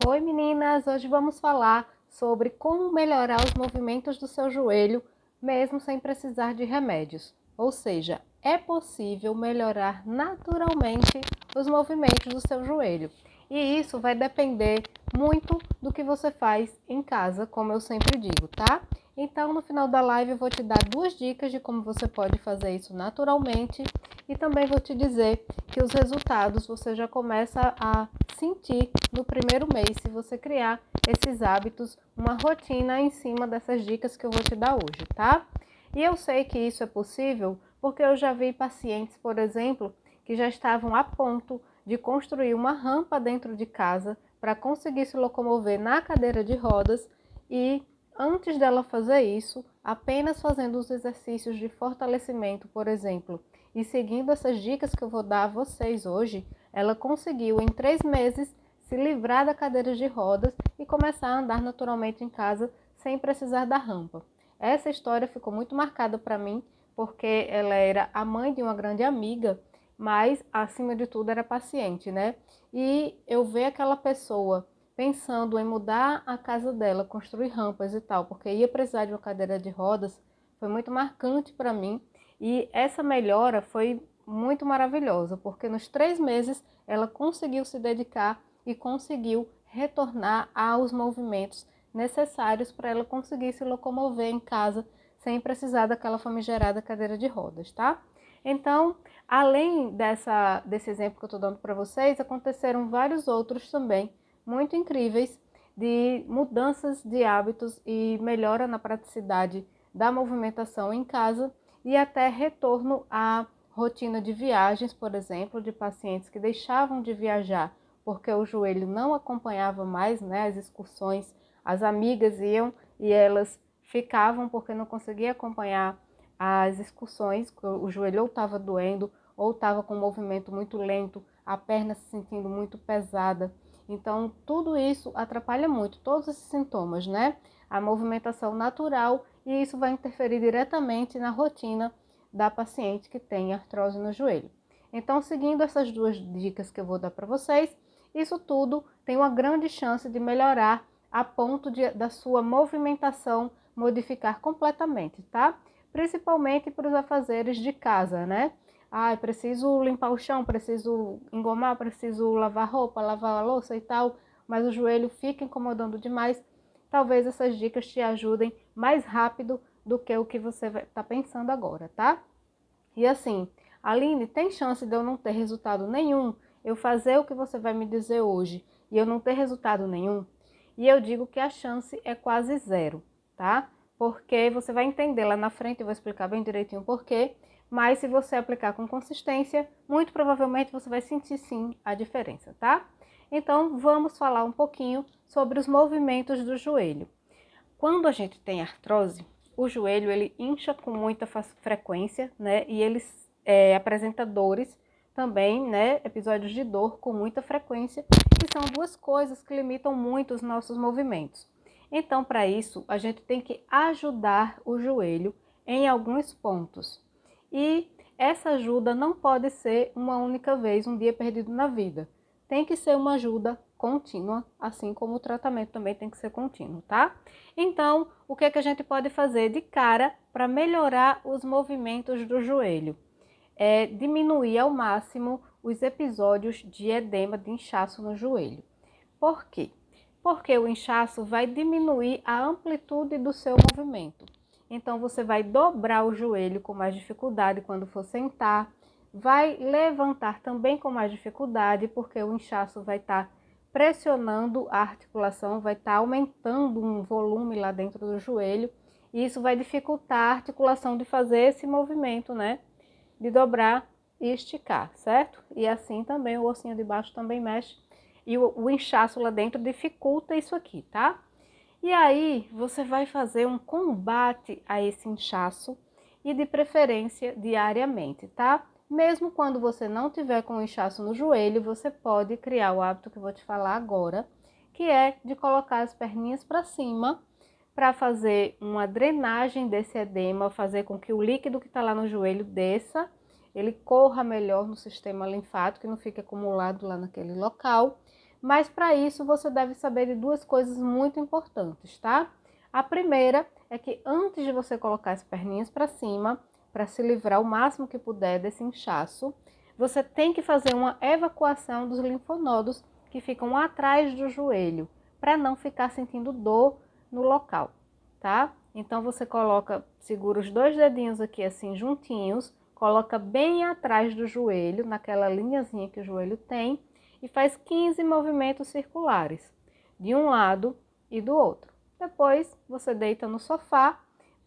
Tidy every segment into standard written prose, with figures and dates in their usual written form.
Oi meninas, hoje vamos falar sobre como melhorar os movimentos do seu joelho mesmo sem precisar de remédios. Ou seja, é possível melhorar naturalmente os movimentos do seu joelho. E isso vai depender muito do que você faz em casa, como eu sempre digo, tá? Então, no final da live eu vou te dar 2 dicas de como você pode fazer isso naturalmente e também vou te dizer que os resultados você já começa a sentir no primeiro mês se você criar esses hábitos, uma rotina em cima dessas dicas que eu vou te dar hoje, tá? E eu sei que isso é possível porque eu já vi pacientes, por exemplo, que já estavam a ponto de construir uma rampa dentro de casa para conseguir se locomover na cadeira de rodas e antes dela fazer isso, apenas fazendo os exercícios de fortalecimento, por exemplo, e seguindo essas dicas que eu vou dar a vocês hoje, ela conseguiu em 3 meses se livrar da cadeira de rodas e começar a andar naturalmente em casa sem precisar da rampa. Essa história ficou muito marcada para mim porque ela era a mãe de uma grande amiga, mas acima de tudo era paciente, né? E eu ver aquela pessoa pensando em mudar a casa dela, construir rampas e tal, porque ia precisar de uma cadeira de rodas, foi muito marcante para mim. E essa melhora foi muito maravilhosa, porque nos 3 meses ela conseguiu se dedicar e conseguiu retornar aos movimentos necessários para ela conseguir se locomover em casa sem precisar daquela famigerada cadeira de rodas, tá? Então, além desse exemplo que eu estou dando para vocês, aconteceram vários outros também muito incríveis de mudanças de hábitos e melhora na praticidade da movimentação em casa e até retorno à rotina de viagens, por exemplo, de pacientes que deixavam de viajar porque o joelho não acompanhava mais, né, as excursões, as amigas iam e elas ficavam porque não conseguia acompanhar as excursões, o joelho ou estava doendo ou estava com um movimento muito lento, a perna se sentindo muito pesada. Então, tudo isso atrapalha muito, todos esses sintomas, né? A movimentação natural e isso vai interferir diretamente na rotina da paciente que tem artrose no joelho. Então, seguindo essas 2 dicas que eu vou dar para vocês, isso tudo tem uma grande chance de melhorar a ponto da sua movimentação modificar completamente, tá? Principalmente para os afazeres de casa, né? Ah, preciso limpar o chão, preciso engomar, preciso lavar roupa, lavar a louça e tal, mas o joelho fica incomodando demais. Talvez essas dicas te ajudem mais rápido do que o que você está pensando agora, tá? E assim, Aline, tem chance de eu não ter resultado nenhum? Eu fazer o que você vai me dizer hoje e eu não ter resultado nenhum? E eu digo que a chance é quase zero, tá? Porque você vai entender lá na frente, eu vou explicar bem direitinho o porquê, mas se você aplicar com consistência, muito provavelmente você vai sentir sim a diferença, tá? Então, vamos falar um pouquinho sobre os movimentos do joelho. Quando a gente tem artrose, o joelho ele incha com muita frequência, né? E ele apresenta dores também, né? Episódios de dor com muita frequência, que são 2 coisas que limitam muito os nossos movimentos. Então, para isso, a gente tem que ajudar o joelho em alguns pontos. E essa ajuda não pode ser uma única vez, um dia perdido na vida. Tem que ser uma ajuda contínua, assim como o tratamento também tem que ser contínuo, tá? Então, o que é que a gente pode fazer de cara para melhorar os movimentos do joelho? É diminuir ao máximo os episódios de edema, de inchaço no joelho. Por quê? Porque o inchaço vai diminuir a amplitude do seu movimento. Então, você vai dobrar o joelho com mais dificuldade quando for sentar, vai levantar também com mais dificuldade, porque o inchaço vai estar pressionando a articulação, vai estar aumentando um volume lá dentro do joelho, e isso vai dificultar a articulação de fazer esse movimento, né? De dobrar e esticar, certo? E assim também o ossinho de baixo também mexe, e o inchaço lá dentro dificulta isso aqui, tá? E aí você vai fazer um combate a esse inchaço e de preferência diariamente, tá? Mesmo quando você não tiver com inchaço no joelho, você pode criar o hábito que eu vou te falar agora, que é de colocar as perninhas para cima para fazer uma drenagem desse edema, fazer com que o líquido que está lá no joelho desça, ele corra melhor no sistema linfático e não fique acumulado lá naquele local. Mas para isso você deve saber de duas coisas muito importantes, tá? A primeira é que antes de você colocar as perninhas para cima, para se livrar o máximo que puder desse inchaço, você tem que fazer uma evacuação dos linfonodos que ficam atrás do joelho, para não ficar sentindo dor no local, tá? Então você coloca, segura os dois dedinhos aqui assim juntinhos, coloca bem atrás do joelho, naquela linhazinha que o joelho tem, e faz 15 movimentos circulares, de um lado e do outro. Depois você deita no sofá,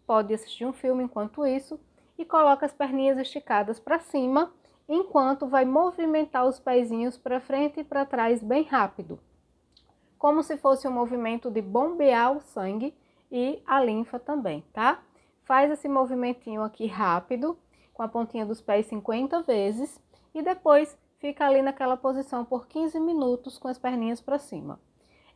pode assistir um filme enquanto isso, e coloca as perninhas esticadas para cima, enquanto vai movimentar os pezinhos para frente e para trás bem rápido, como se fosse um movimento de bombear o sangue e a linfa também, tá? Faz esse movimentinho aqui rápido, com a pontinha dos pés 50 vezes, e depois fica ali naquela posição por 15 minutos com as perninhas para cima.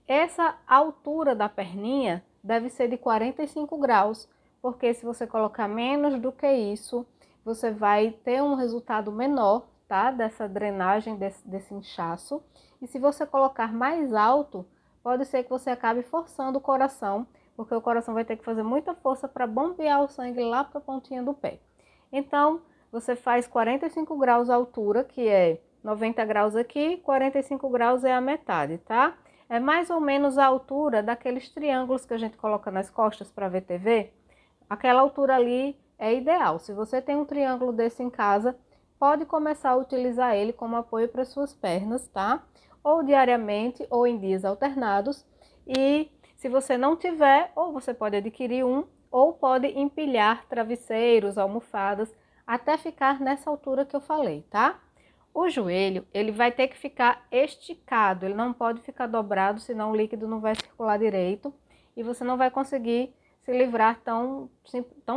Essa altura da perninha deve ser de 45 graus, porque se você colocar menos do que isso, você vai ter um resultado menor, tá? Dessa drenagem, desse inchaço. E se você colocar mais alto, pode ser que você acabe forçando o coração, porque o coração vai ter que fazer muita força para bombear o sangue lá para a pontinha do pé. Então, você faz 45 graus a altura, que é 90 graus aqui, 45 graus é a metade, tá? É mais ou menos a altura daqueles triângulos que a gente coloca nas costas para ver TV. Aquela altura ali é ideal. Se você tem um triângulo desse em casa, pode começar a utilizar ele como apoio para suas pernas, tá? Ou diariamente ou em dias alternados. E se você não tiver, ou você pode adquirir um, ou pode empilhar travesseiros, almofadas, até ficar nessa altura que eu falei, tá? O joelho, ele vai ter que ficar esticado, ele não pode ficar dobrado, senão o líquido não vai circular direito e você não vai conseguir se livrar tão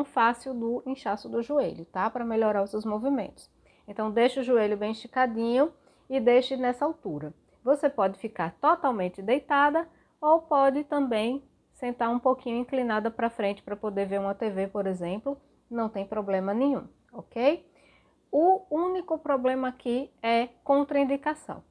fácil do inchaço do joelho, tá? Para melhorar os seus movimentos. Então, deixe o joelho bem esticadinho e deixe nessa altura. Você pode ficar totalmente deitada ou pode também sentar um pouquinho inclinada para frente para poder ver uma TV, por exemplo, não tem problema nenhum, ok? O único problema aqui é contraindicação.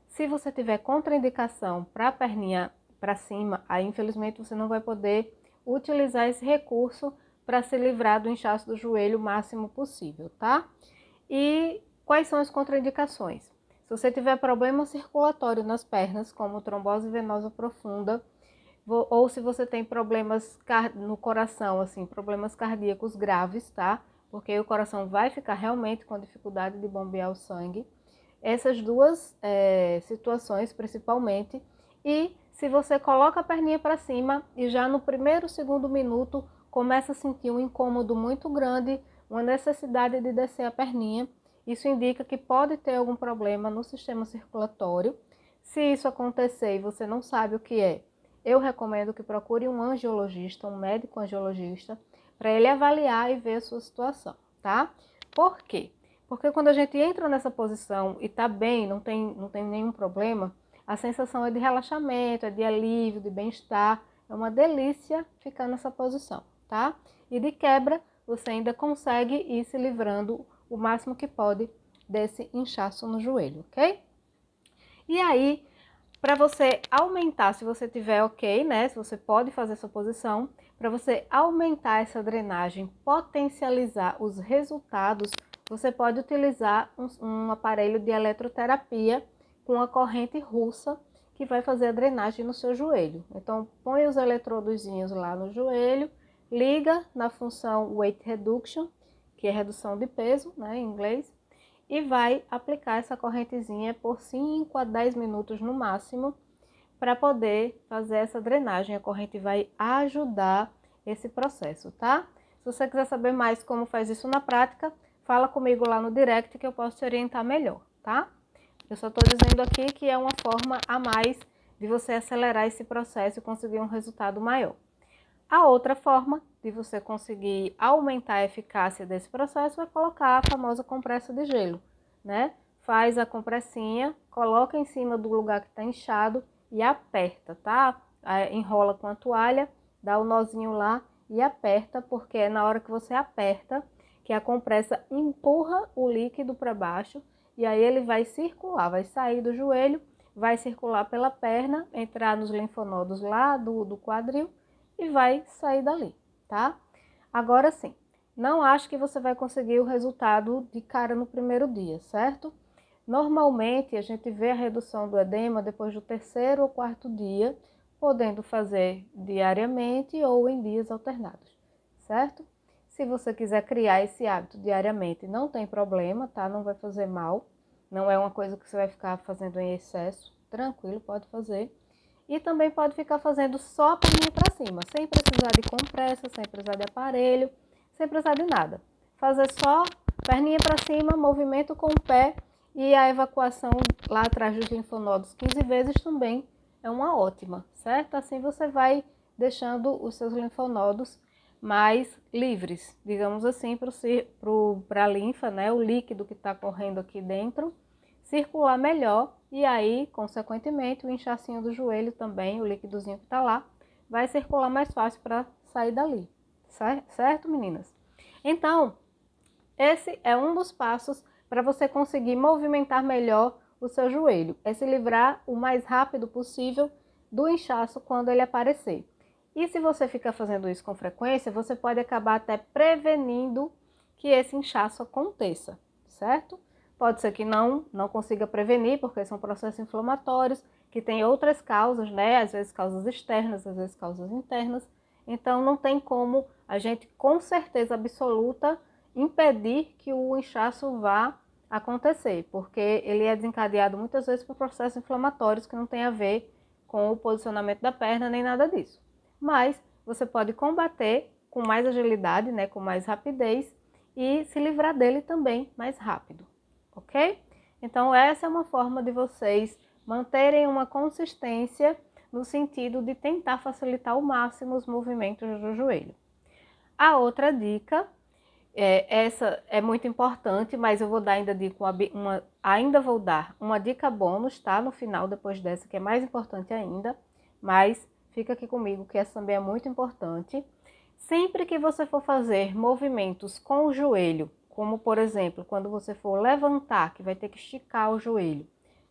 Se você tiver contraindicação para a perninha para cima, aí infelizmente você não vai poder utilizar esse recurso para se livrar do inchaço do joelho o máximo possível, tá? E quais são as contraindicações? Se você tiver problema circulatório nas pernas, como trombose venosa profunda, ou se você tem problemas no coração, assim, problemas cardíacos graves, tá? Porque o coração vai ficar realmente com dificuldade de bombear o sangue. Essas duas situações, principalmente. E se você coloca a perninha para cima e já no primeiro, segundo minuto, começa a sentir um incômodo muito grande, uma necessidade de descer a perninha, isso indica que pode ter algum problema no sistema circulatório. Se isso acontecer e você não sabe o que é, eu recomendo que procure um angiologista, um médico angiologista, para ele avaliar e ver a sua situação, tá? Por quê? Porque quando a gente entra nessa posição e tá bem, não tem nenhum problema, a sensação é de relaxamento, é de alívio, de bem-estar, é uma delícia ficar nessa posição, tá? E de quebra, você ainda consegue ir se livrando o máximo que pode desse inchaço no joelho, ok? E aí, para você aumentar, se você tiver ok, né? Se você pode fazer essa posição, para você aumentar essa drenagem, potencializar os resultados, você pode utilizar um aparelho de eletroterapia com a corrente russa que vai fazer a drenagem no seu joelho. Então, põe os eletrodozinhos lá no joelho, liga na função Weight Reduction, que é redução de peso, né, em inglês, e vai aplicar essa correntezinha por 5 a 10 minutos no máximo para poder fazer essa drenagem. A corrente vai ajudar esse processo, tá? Se você quiser saber mais como faz isso na prática, fala comigo lá no direct que eu posso te orientar melhor, tá? Eu só estou dizendo aqui que é uma forma a mais de você acelerar esse processo e conseguir um resultado maior. A outra forma de você conseguir aumentar a eficácia desse processo é colocar a famosa compressa de gelo, né? Faz a compressinha, coloca em cima do lugar que está inchado e aperta, tá? Enrola com a toalha, dá o nozinho lá e aperta, porque é na hora que você aperta que a compressa empurra o líquido para baixo e aí ele vai circular, vai sair do joelho, vai circular pela perna, entrar nos linfonodos lá do quadril e vai sair dali, tá? Agora sim, não acho que você vai conseguir o resultado de cara no primeiro dia, certo? Normalmente a gente vê a redução do edema depois do terceiro ou quarto dia, podendo fazer diariamente ou em dias alternados, certo? Se você quiser criar esse hábito diariamente, não tem problema, tá? Não vai fazer mal. Não é uma coisa que você vai ficar fazendo em excesso. Tranquilo, pode fazer. E também pode ficar fazendo só a perninha para cima, sem precisar de compressa, sem precisar de aparelho, sem precisar de nada. Fazer só perninha para cima, movimento com o pé e a evacuação lá atrás dos linfonodos 15 vezes também é uma ótima, certo? Assim você vai deixando os seus linfonodos mais livres, digamos assim, para a linfa, né? O líquido que está correndo aqui dentro circular melhor e aí, consequentemente, o inchacinho do joelho também, o líquidozinho que está lá, vai circular mais fácil para sair dali, certo, meninas? Então, esse é um dos passos para você conseguir movimentar melhor o seu joelho, é se livrar o mais rápido possível do inchaço quando ele aparecer. E se você ficar fazendo isso com frequência, você pode acabar até prevenindo que esse inchaço aconteça, certo? Pode ser que não consiga prevenir, porque são processos inflamatórios, que tem outras causas, né? Às vezes causas externas, às vezes causas internas. Então não tem como a gente, com certeza absoluta, impedir que o inchaço vá acontecer, porque ele é desencadeado muitas vezes por processos inflamatórios que não tem a ver com o posicionamento da perna nem nada disso. Mas você pode combater com mais agilidade, né, com mais rapidez e se livrar dele também mais rápido, ok? Então essa é uma forma de vocês manterem uma consistência no sentido de tentar facilitar ao máximo os movimentos do joelho. A outra dica, essa é muito importante, mas eu vou dar ainda vou dar uma dica bônus, tá? No final, depois dessa, que é mais importante ainda, mas fica aqui comigo que essa também é muito importante. Sempre que você for fazer movimentos com o joelho, como por exemplo, quando você for levantar, que vai ter que esticar o joelho,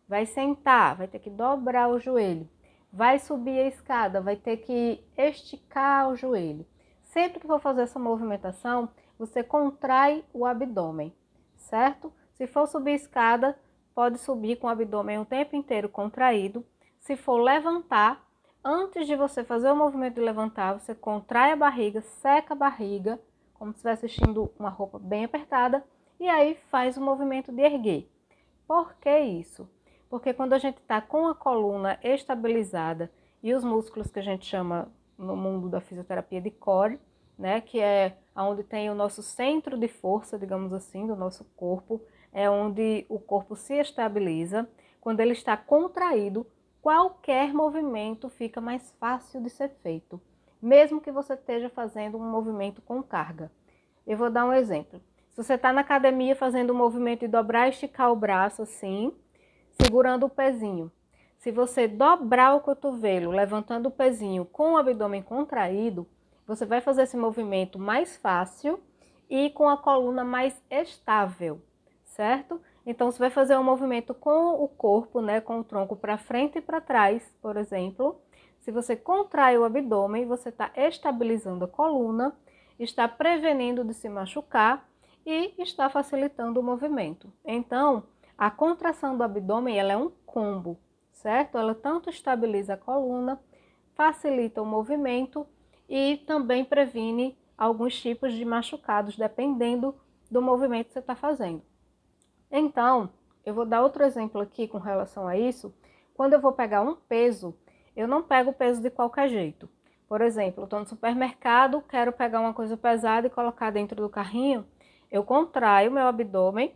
vai sentar, vai ter que dobrar o joelho, vai subir a escada, vai ter que esticar o joelho. Sempre que for fazer essa movimentação, você contrai o abdômen, certo? Se for subir a escada, pode subir com o abdômen o tempo inteiro contraído. Se for levantar, antes de você fazer o movimento de levantar, você contrai a barriga, seca a barriga, como se estivesse vestindo uma roupa bem apertada, e aí faz o movimento de erguer. Por que isso? Porque quando a gente está com a coluna estabilizada e os músculos que a gente chama no mundo da fisioterapia de core, né, que é onde tem o nosso centro de força, digamos assim, do nosso corpo, é onde o corpo se estabiliza. Quando ele está contraído, qualquer movimento fica mais fácil de ser feito, mesmo que você esteja fazendo um movimento com carga. Eu vou dar um exemplo. Se você está na academia fazendo o movimento de dobrar e esticar o braço assim, segurando o pezinho. Se você dobrar o cotovelo, levantando o pezinho com o abdômen contraído, você vai fazer esse movimento mais fácil e com a coluna mais estável, certo? Então, você vai fazer um movimento com o corpo, né, com o tronco para frente e para trás, por exemplo. Se você contrai o abdômen, você está estabilizando a coluna, está prevenindo de se machucar e está facilitando o movimento. Então, a contração do abdômen ela é um combo, certo? Ela tanto estabiliza a coluna, facilita o movimento e também previne alguns tipos de machucados, dependendo do movimento que você está fazendo. Então, eu vou dar outro exemplo aqui com relação a isso. Quando eu vou pegar um peso, eu não pego o peso de qualquer jeito. Por exemplo, eu estou no supermercado, quero pegar uma coisa pesada e colocar dentro do carrinho, eu contraio meu abdômen,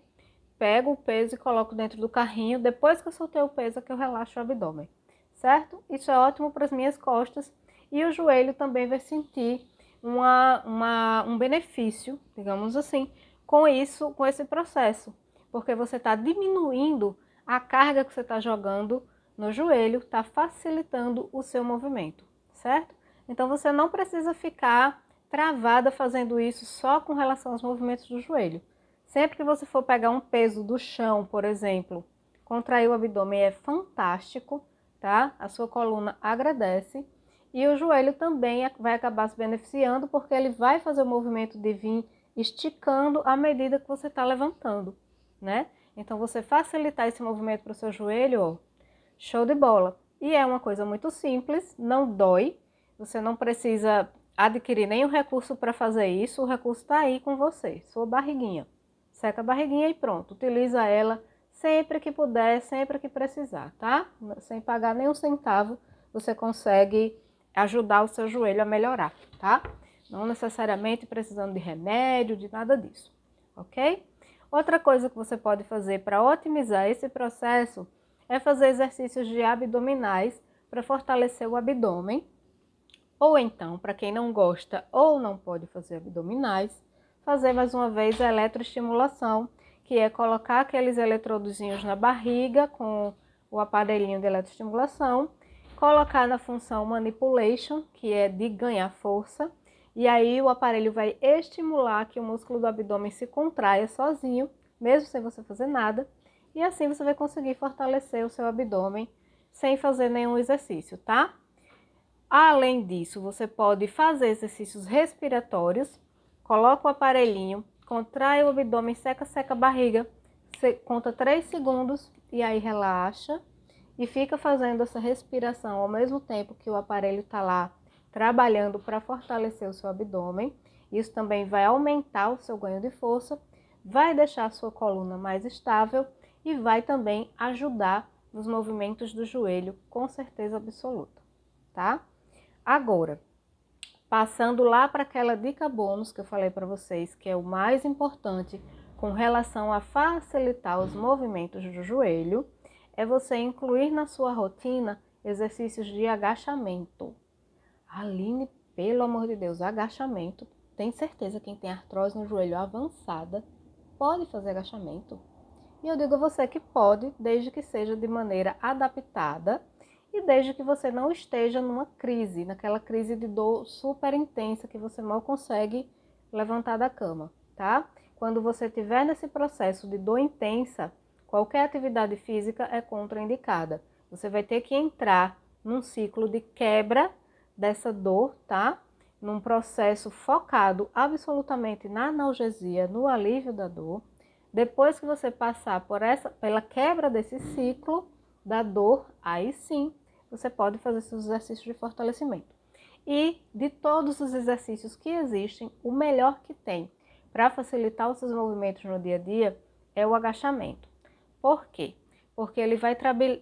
pego o peso e coloco dentro do carrinho. Depois que eu soltei o peso é que eu relaxo o abdômen, certo? Isso é ótimo para as minhas costas e o joelho também vai sentir um benefício, digamos assim, com isso, com esse processo, porque você está diminuindo a carga que você está jogando no joelho, está facilitando o seu movimento, certo? Então você não precisa ficar travada fazendo isso só com relação aos movimentos do joelho. Sempre que você for pegar um peso do chão, por exemplo, Contrair o abdômen é fantástico, tá? A sua coluna agradece. E o joelho também vai acabar se beneficiando, porque ele vai fazer o movimento de vir esticando à medida que você está levantando, né? Então, você facilitar esse movimento para o seu joelho, ó, show de bola. E é uma coisa muito simples, não dói, você não precisa adquirir nenhum recurso para fazer isso, o recurso está aí com você, sua barriguinha. Seca a barriguinha e pronto, utiliza ela sempre que puder, sempre que precisar, tá? Sem pagar nem um centavo, você consegue ajudar o seu joelho a melhorar, tá? Não necessariamente precisando de remédio, de nada disso, ok? Outra coisa que você pode fazer para otimizar esse processo é fazer exercícios de abdominais para fortalecer o abdômen. Ou então, para quem não gosta ou não pode fazer abdominais, fazer mais uma vez a eletroestimulação, que é colocar aqueles eletrodozinhos na barriga com o aparelhinho de eletroestimulação, colocar na função manipulation, que é de ganhar força, e aí o aparelho vai estimular que o músculo do abdômen se contraia sozinho, mesmo sem você fazer nada, e assim você vai conseguir fortalecer o seu abdômen sem fazer nenhum exercício, tá? Além disso, você pode fazer exercícios respiratórios, coloca o aparelhinho, contrai o abdômen, seca a barriga, você conta 3 segundos e aí relaxa e fica fazendo essa respiração ao mesmo tempo que o aparelho está lá trabalhando para fortalecer o seu abdômen. Isso também vai aumentar o seu ganho de força, vai deixar a sua coluna mais estável e vai também ajudar nos movimentos do joelho, com certeza absoluta, tá? Agora, passando lá para aquela dica bônus que eu falei para vocês, que é o mais importante com relação a facilitar os movimentos do joelho, é você incluir na sua rotina exercícios de agachamento. Aline, pelo amor de Deus, agachamento. Tem certeza quem tem artrose no joelho avançada pode fazer agachamento? E eu digo a você que pode, desde que seja de maneira adaptada e desde que você não esteja numa crise, naquela crise de dor super intensa que você mal consegue levantar da cama, tá? Quando você estiver nesse processo de dor intensa, qualquer atividade física é contraindicada. Você vai ter que entrar num ciclo de quebra dessa dor, tá? Num processo focado absolutamente na analgesia, no alívio da dor. Depois que você passar pela quebra desse ciclo da dor, aí sim você pode fazer seus exercícios de fortalecimento. E de todos os exercícios que existem, o melhor que tem para facilitar os seus movimentos no dia a dia é o agachamento. Por quê? Porque ele vai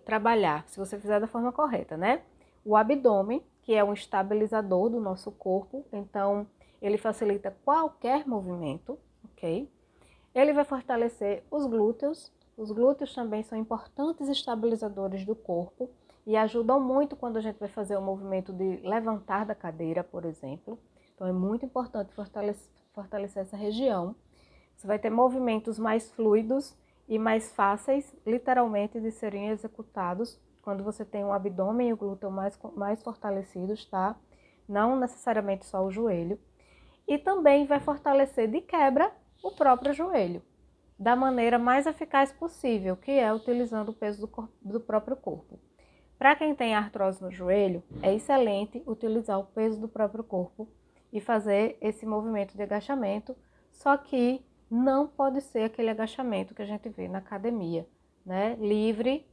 trabalhar, se você fizer da forma correta, né? O abdômen, que é um estabilizador do nosso corpo, então ele facilita qualquer movimento, ok? Ele vai fortalecer os glúteos. Os glúteos também são importantes estabilizadores do corpo e ajudam muito quando a gente vai fazer o movimento de levantar da cadeira, por exemplo. Então é muito importante fortalecer essa região. Você vai ter movimentos mais fluidos e mais fáceis, literalmente, de serem executados quando você tem o abdômen e o glúteo mais fortalecidos, tá? Não necessariamente só o joelho. E também vai fortalecer de quebra o próprio joelho, da maneira mais eficaz possível, que é utilizando o peso do próprio corpo. Para quem tem artrose no joelho, é excelente utilizar o peso do próprio corpo e fazer esse movimento de agachamento, só que não pode ser aquele agachamento que a gente vê na academia, né? Livre,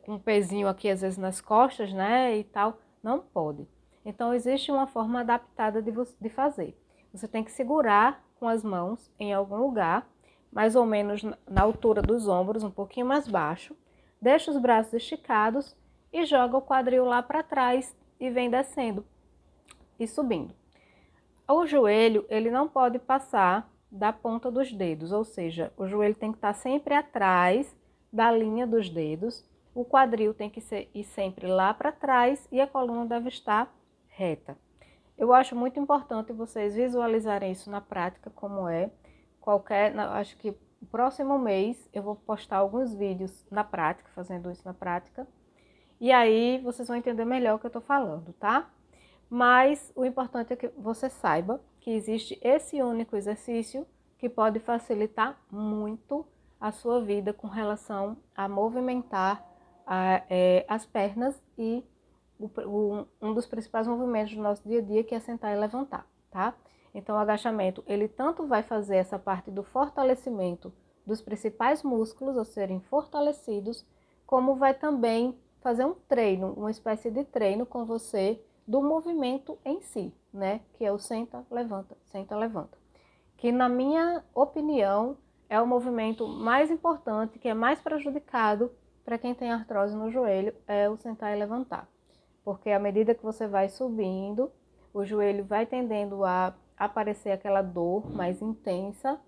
com um pezinho aqui às vezes nas costas, né, e tal, não pode. Então existe uma forma adaptada de fazer. Você tem que segurar com as mãos em algum lugar, mais ou menos na altura dos ombros, um pouquinho mais baixo. Deixa os braços esticados e joga o quadril lá para trás e vem descendo e subindo. O joelho, ele não pode passar da ponta dos dedos, ou seja, o joelho tem que estar sempre atrás da linha dos dedos, o quadril tem que ir sempre lá para trás e a coluna deve estar reta. Eu acho muito importante vocês visualizarem isso na prática, como é. Acho que no próximo mês eu vou postar alguns vídeos na prática, fazendo isso na prática. E aí vocês vão entender melhor o que eu estou falando, tá? Mas o importante é que você saiba que existe esse único exercício que pode facilitar muito a sua vida com relação a movimentar as pernas e um dos principais movimentos do nosso dia a dia, que é sentar e levantar, tá? Então, o agachamento, ele tanto vai fazer essa parte do fortalecimento dos principais músculos a serem fortalecidos, como vai também fazer um treino, uma espécie de treino com você do movimento em si, né? Que é o senta, levanta. Que, na minha opinião, é o movimento mais importante, que é mais prejudicado para quem tem artrose no joelho, é o sentar e levantar. Porque à medida que você vai subindo, o joelho vai tendendo a aparecer aquela dor mais intensa.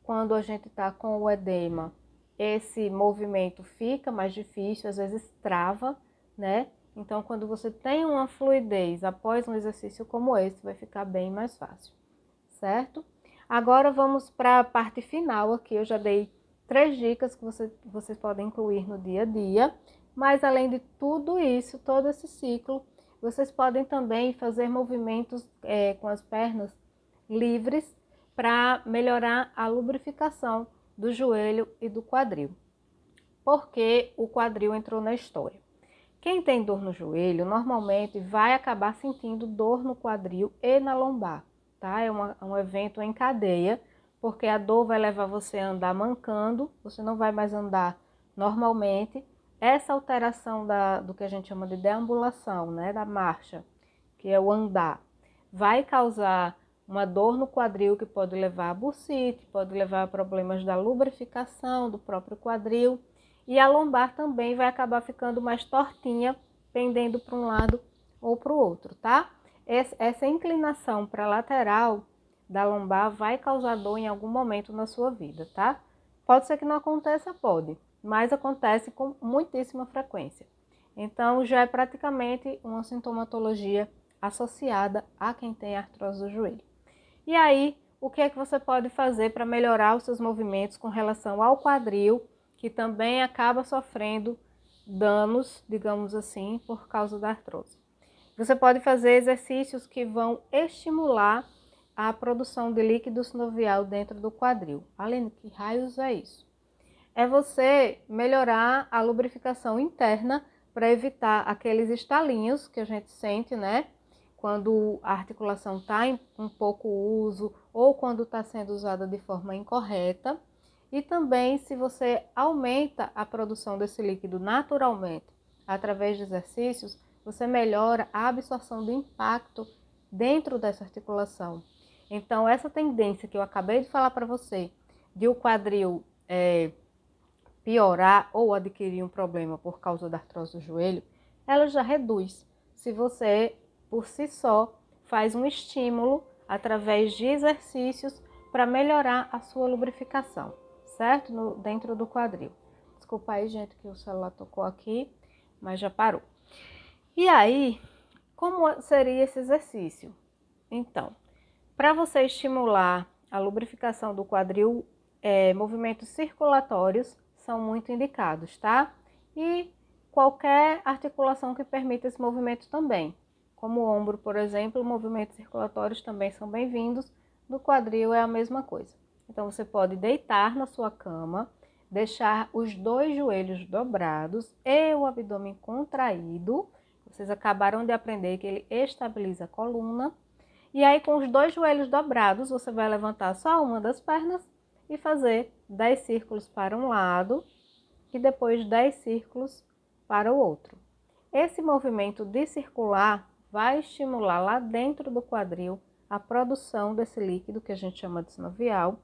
Quando a gente está com o edema, esse movimento fica mais difícil, às vezes trava, né? Então, quando você tem uma fluidez após um exercício como esse, vai ficar bem mais fácil, certo? Agora vamos para a parte final aqui. Eu já dei 3 dicas que vocês podem incluir no dia a dia, mas além de tudo isso, todo esse ciclo, vocês podem também fazer movimentos com as pernas livres para melhorar a lubrificação do joelho e do quadril. Porque o quadril entrou na história. Quem tem dor no joelho normalmente vai acabar sentindo dor no quadril e na lombar, tá? É um evento em cadeia, porque a dor vai levar você a andar mancando, você não vai mais andar normalmente. Essa alteração do que a gente chama de deambulação, né, da marcha, que é o andar, vai causar uma dor no quadril que pode levar a bursite, pode levar a problemas da lubrificação do próprio quadril. E a lombar também vai acabar ficando mais tortinha, pendendo para um lado ou para o outro, tá? Essa inclinação para a lateral da lombar vai causar dor em algum momento na sua vida, tá? Pode ser que não aconteça, pode, mas acontece com muitíssima frequência. Então, já é praticamente uma sintomatologia associada a quem tem artrose do joelho. E aí, o que é que você pode fazer para melhorar os seus movimentos com relação ao quadril, que também acaba sofrendo danos, digamos assim, por causa da artrose? Você pode fazer exercícios que vão estimular a produção de líquido sinovial dentro do quadril. Aline, que raios é isso? É você melhorar a lubrificação interna para evitar aqueles estalinhos que a gente sente, né? Quando a articulação está em um pouco uso ou quando está sendo usada de forma incorreta. E também, se você aumenta a produção desse líquido naturalmente através de exercícios, você melhora a absorção do impacto dentro dessa articulação. Então, essa tendência que eu acabei de falar para você, de o quadril piorar ou adquirir um problema por causa da artrose do joelho, ela já reduz se você, por si só, faz um estímulo através de exercícios para melhorar a sua lubrificação, certo? Dentro do quadril. Desculpa aí, gente, que o celular tocou aqui, mas já parou. E aí, como seria esse exercício? Então, para você estimular a lubrificação do quadril, movimentos circulatórios são muito indicados, tá? E qualquer articulação que permita esse movimento também. Como o ombro, por exemplo, movimentos circulatórios também são bem-vindos. No quadril é a mesma coisa. Então, você pode deitar na sua cama, deixar os 2 joelhos dobrados e o abdômen contraído. Vocês acabaram de aprender que ele estabiliza a coluna. E aí, com os 2 joelhos dobrados, você vai levantar só uma das pernas e fazer 10 círculos para um lado e depois 10 círculos para o outro. Esse movimento de circular vai estimular lá dentro do quadril a produção desse líquido que a gente chama de sinovial,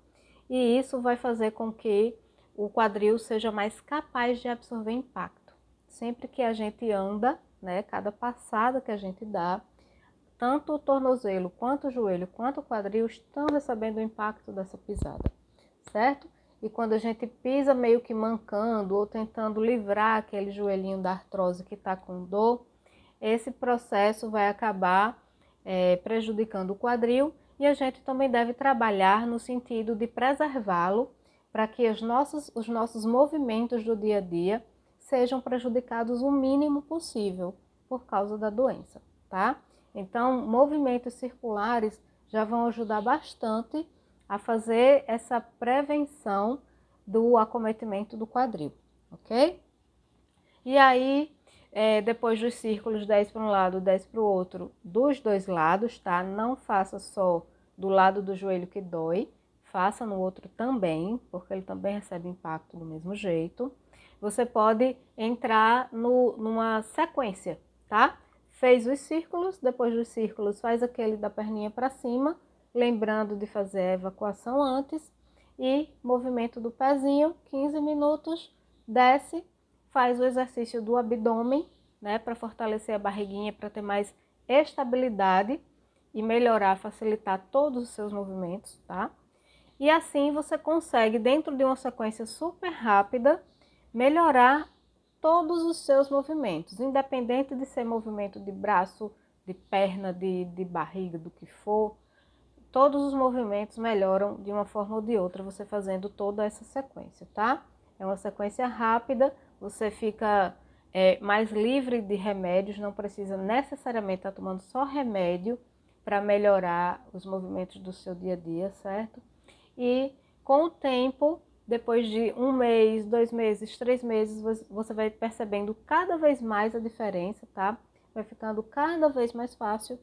e isso vai fazer com que o quadril seja mais capaz de absorver impacto. Sempre que a gente anda, né, cada passada que a gente dá, tanto o tornozelo, quanto o joelho, quanto o quadril estão recebendo o impacto dessa pisada, certo? E quando a gente pisa meio que mancando ou tentando livrar aquele joelhinho da artrose que está com dor, esse processo vai acabar prejudicando o quadril, e a gente também deve trabalhar no sentido de preservá-lo para que os nossos movimentos do dia a dia sejam prejudicados o mínimo possível por causa da doença, tá? Então, movimentos circulares já vão ajudar bastante a fazer essa prevenção do acometimento do quadril, ok? E aí, depois dos círculos, 10 para um lado, 10 para o outro, dos dois lados, tá? Não faça só do lado do joelho que dói, faça no outro também, porque ele também recebe impacto do mesmo jeito. Você pode entrar numa sequência, tá? Fez os círculos, depois dos círculos faz aquele da perninha para cima, lembrando de fazer a evacuação antes, e movimento do pezinho, 15 minutos, desce, faz o exercício do abdômen, né, para fortalecer a barriguinha, para ter mais estabilidade e melhorar, facilitar todos os seus movimentos, tá? E assim você consegue, dentro de uma sequência super rápida, melhorar todos os seus movimentos, independente de ser movimento de braço, de perna, de barriga, do que for. Todos os movimentos melhoram de uma forma ou de outra, você fazendo toda essa sequência, tá? É uma sequência rápida, você fica mais livre de remédios, não precisa necessariamente estar tomando só remédio para melhorar os movimentos do seu dia a dia, certo? E com o tempo, depois de 1 mês, 2 meses, 3 meses, você vai percebendo cada vez mais a diferença, tá? Vai ficando cada vez mais fácil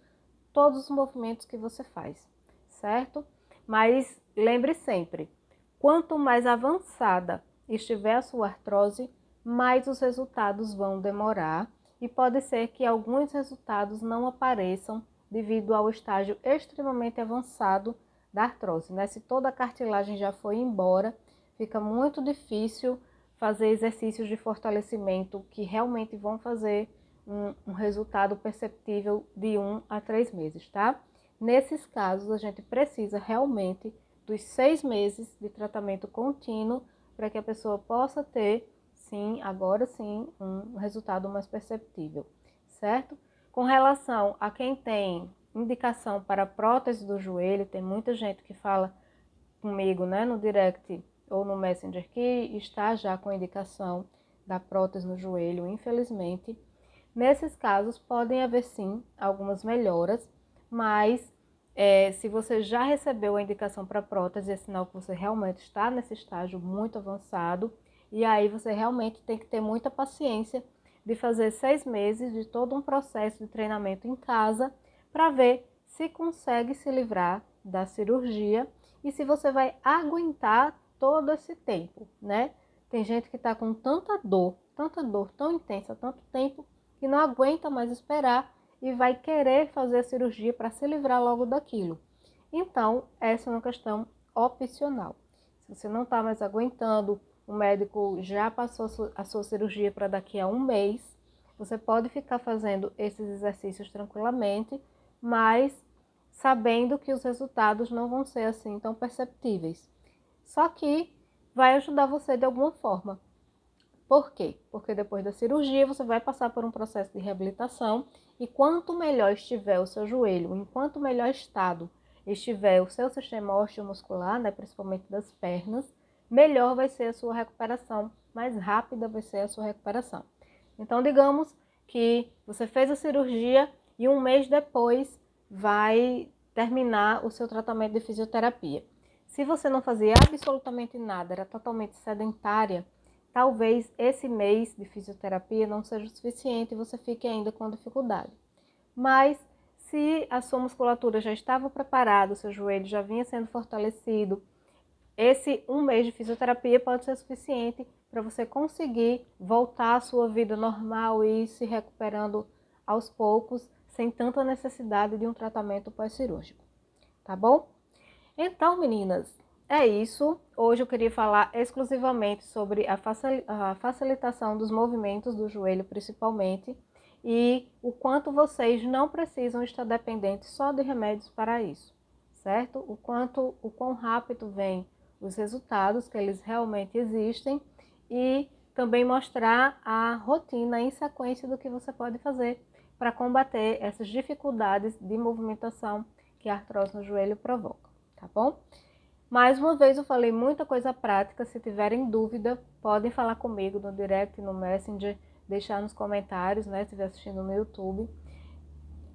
todos os movimentos que você faz, certo? Mas lembre sempre, quanto mais avançada estiver a sua artrose, mais os resultados vão demorar e pode ser que alguns resultados não apareçam devido ao estágio extremamente avançado da artrose, né? Se toda a cartilagem já foi embora, fica muito difícil fazer exercícios de fortalecimento que realmente vão fazer um resultado perceptível de 1 a 3 meses, tá? Nesses casos, a gente precisa realmente dos 6 meses de tratamento contínuo para que a pessoa possa ter, sim, agora sim, um resultado mais perceptível, certo? Com relação a quem tem indicação para prótese do joelho, tem muita gente que fala comigo, né, no direct ou no Messenger que está já com indicação da prótese no joelho, infelizmente. Nesses casos, podem haver sim algumas melhoras, mas se você já recebeu a indicação para prótese, é sinal que você realmente está nesse estágio muito avançado, e aí você realmente tem que ter muita paciência de fazer 6 meses de todo um processo de treinamento em casa, para ver se consegue se livrar da cirurgia e se você vai aguentar todo esse tempo, né? Tem gente que está com tanta dor tão intensa, tanto tempo, que não aguenta mais esperar e vai querer fazer a cirurgia para se livrar logo daquilo. Então, essa é uma questão opcional. Se você não está mais aguentando, o médico já passou a sua cirurgia para daqui a 1 mês, você pode ficar fazendo esses exercícios tranquilamente, mas sabendo que os resultados não vão ser assim tão perceptíveis. Só que vai ajudar você de alguma forma. Por quê? Porque depois da cirurgia você vai passar por um processo de reabilitação e quanto melhor estiver o seu joelho, em quanto melhor estado estiver o seu sistema osteomuscular, né, principalmente das pernas, melhor vai ser a sua recuperação, mais rápida vai ser a sua recuperação. Então, digamos que você fez a cirurgia e 1 mês depois vai terminar o seu tratamento de fisioterapia. Se você não fazia absolutamente nada, era totalmente sedentária, talvez esse mês de fisioterapia não seja o suficiente e você fique ainda com dificuldade. Mas se a sua musculatura já estava preparada, o seu joelho já vinha sendo fortalecido, esse 1 mês de fisioterapia pode ser suficiente para você conseguir voltar à sua vida normal e ir se recuperando aos poucos, sem tanta necessidade de um tratamento pós-cirúrgico. Tá bom? Então, meninas, é isso. Hoje eu queria falar exclusivamente sobre a facilitação dos movimentos do joelho, principalmente, e o quanto vocês não precisam estar dependentes só de remédios para isso, certo? O quão rápido vem os resultados, que eles realmente existem, e também mostrar a rotina em sequência do que você pode fazer para combater essas dificuldades de movimentação que a artrose no joelho provoca, tá bom? Mais uma vez eu falei muita coisa prática, se tiverem dúvida, podem falar comigo no direct, no Messenger, deixar nos comentários, né, se estiver assistindo no YouTube,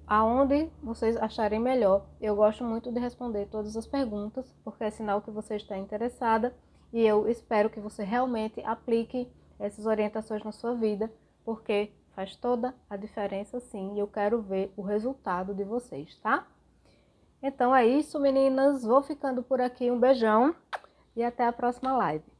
aonde vocês acharem melhor. Eu gosto muito de responder todas as perguntas, porque é sinal que você está interessada E eu espero que você realmente aplique essas orientações na sua vida, porque faz toda a diferença sim, e eu quero ver o resultado de vocês, tá? Então é isso, meninas. Vou ficando por aqui. Um beijão e até a próxima live.